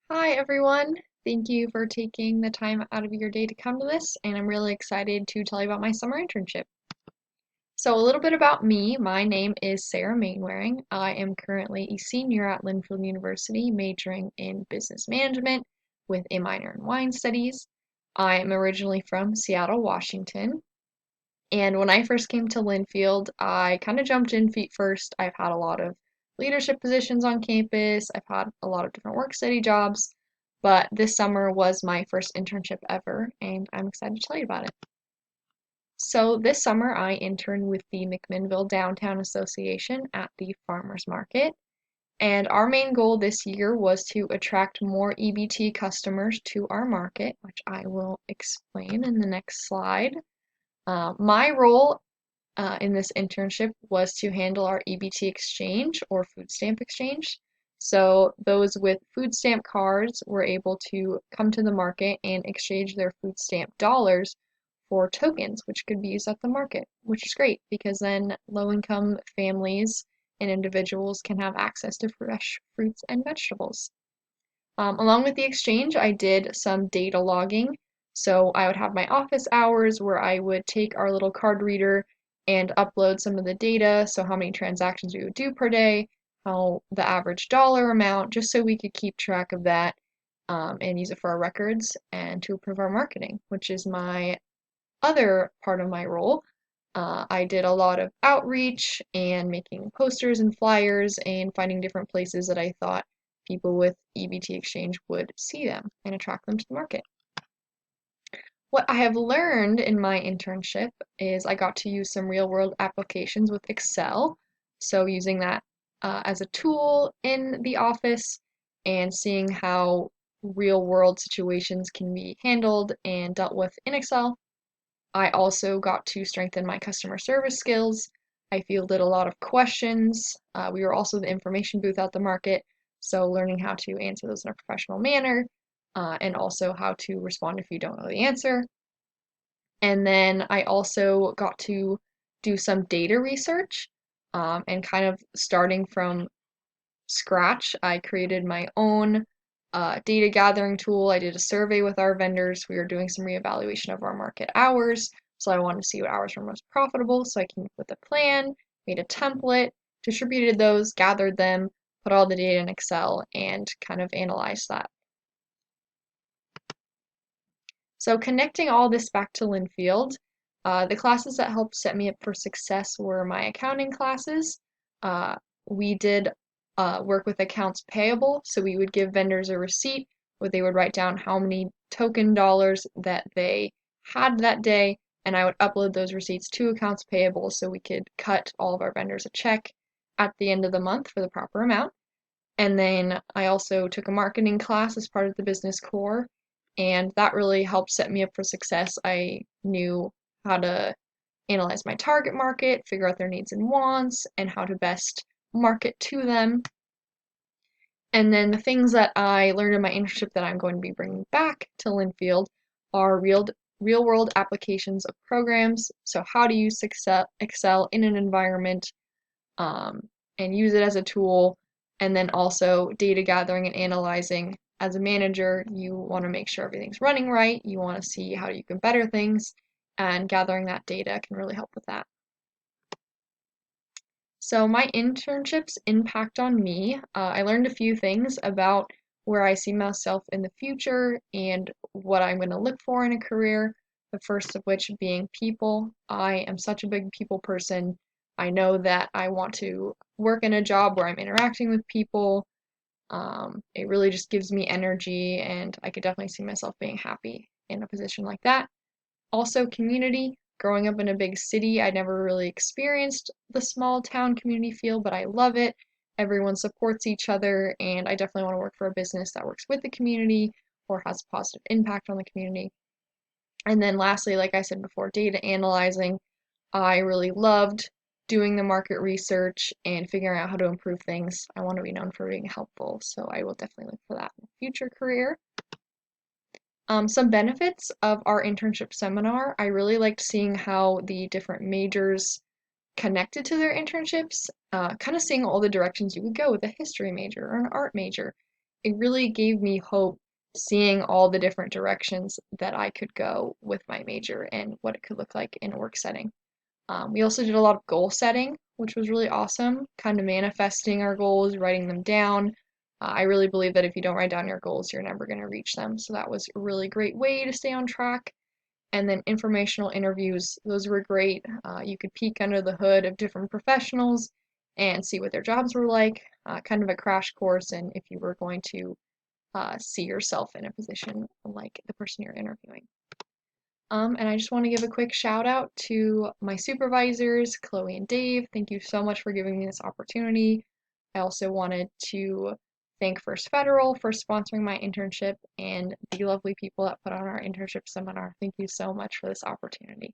Hi, everyone. Thank you for taking the time out of your day to come to this, and I'm really excited to tell you about my summer internship. So, a little bit about me. My name is Sarah Mainwaring. I am currently a senior at Linfield University, majoring in business management with a minor in wine studies. I am originally from Seattle, Washington, and when I first came to Linfield, I kind of jumped in feet first. I've had a lot of leadership positions on campus, I've had a lot of different work study jobs, but this summer was my first internship ever, and I'm excited to tell you about it. So, this summer I interned with the McMinnville Downtown Association at the Farmers Market, and our main goal this year was to attract more EBT customers to our market, which I will explain in the next slide. My role in this internship was to handle our EBT exchange or food stamp exchange. So those with food stamp cards were able to come to the market and exchange their food stamp dollars for tokens, which could be used at the market, which is great because then low-income families and individuals can have access to fresh fruits and vegetables. Along with the exchange, I did some data logging. So I would have my office hours where I would take our little card reader and upload some of the data. So how many transactions we would do per day, how the average dollar amount, just so we could keep track of that and use it for our records and to improve our marketing, which is my other part of my role. I did a lot of outreach and making posters and flyers and finding different places that I thought people with EBT exchange would see them and attract them to the market. What I have learned in my internship is I got to use some real world applications with Excel. So, using that as a tool in the office and seeing how real world situations can be handled and dealt with in Excel. I also got to strengthen my customer service skills. I fielded a lot of questions. We were also the information booth at the market, so learning how to answer those in a professional manner and also how to respond if you don't know the answer. And then I also got to do some data research and kind of starting from scratch, I created my own data gathering tool. I did a survey with our vendors. We were doing some reevaluation of our market hours. So I wanted to see what hours were most profitable. So I came up with a plan, made a template, distributed those, gathered them, put all the data in Excel, and kind of analyzed that. So connecting all this back to Linfield, the classes that helped set me up for success were my accounting classes. Uh, we did work with accounts payable, so we would give vendors a receipt where they would write down how many token dollars that they had that day, and I would upload those receipts to accounts payable so we could cut all of our vendors a check at the end of the month for the proper amount. And then I also took a marketing class as part of the business core, and that really helped set me up for success. I knew how to analyze my target market, figure out their needs and wants, and how to best market to them. And then the things that I learned in my internship that I'm going to be bringing back to Linfield are real world applications of programs. So how to use Excel in an environment and use it as a tool. And then also data gathering and analyzing. As a manager, you want to make sure everything's running right. You want to see how you can better things, and gathering that data can really help with that. So, my internship's impact on me, I learned a few things about where I see myself in the future and what I'm going to look for in a career. The first of which being people. I am such a big people person. I know that I want to work in a job where I'm interacting with people. It really just gives me energy, and I could definitely see myself being happy in a position like that. Also, community. Growing up in a big city, I never really experienced the small town community feel, but I love it. Everyone supports each other, and I definitely want to work for a business that works with the community or has a positive impact on the community. And then lastly, like I said before, data analyzing. I really loved doing the market research and figuring out how to improve things. I want to be known for being helpful, so I will definitely look for that in a future career. Some benefits of our internship seminar. I really liked seeing how the different majors connected to their internships, kind of seeing all the directions you would go with a history major or an art major. it really gave me hope seeing all the different directions that I could go with my major and what it could look like in a work setting. We also did a lot of goal setting, which was really awesome, kind of manifesting our goals, writing them down. I really believe that if you don't write down your goals, you're never going to reach them. So that was a really great way to stay on track. And then informational interviews, those were great. You could peek under the hood of different professionals and see what their jobs were like, kind of a crash course and if you were going to see yourself in a position like the person you're interviewing. And I just want to give a quick shout out to my supervisors, Chloe and Dave. Thank you so much for giving me this opportunity. I also wanted to thank First Federal for sponsoring my internship and the lovely people that put on our internship seminar. Thank you so much for this opportunity.